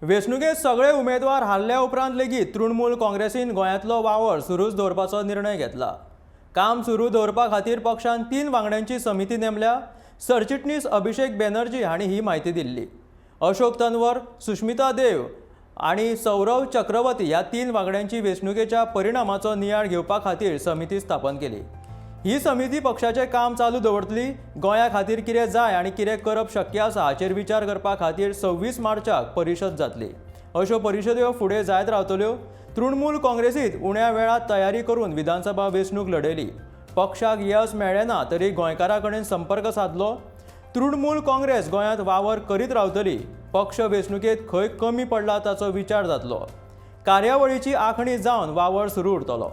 वेंचणुकेत सगळे उमेदवार हारल्या उपरांत लेगीत तृणमूल काँग्रेसीन गोंयांतलो वावर सुरूच दवरपाचो निर्णय घेतला। काम सुरू दवरपा खातीर पक्षान 3 वांगड्यांची समिती नेमल्या। सरचिटणीस अभिषेक बॅनर्जी हांणी ही म्हायती दिल्ली। अशोक तन्वर, सुष्मिता देव आणि सौरव चक्रवर्ती ह्या 3 वांगड्यांची वेंचणुकेच्या परिणामाचो नियाळ घेवपा खातीर समिती स्थापन केली। ही समिती पक्षाचे काम चालू दवरतली। गोंया खातीर कितें जाय आनी कितें करप शक्य आसा हाचेर विचार करपा खातीर 26 मार्चाक परिशद जातली। अश्यो परिशद्यो फुडें जायत रावतल्यो। तृणमूल काँग्रेसीत उण्या वेळात तयारी करून विधानसभा वेंचणूक लढयली। पक्षाक यश मेळ्ळें ना तरी गोंयकारां कडेन संपर्क साधलो। तृणमूल काँग्रेस गोंयांत वावर करीत रावतली। पक्ष वेंचणुकेत खंय कमी पडला ताचो विचार जातलो। कार्यावळीची आंखणी जावन वावर सुरू उरतलो।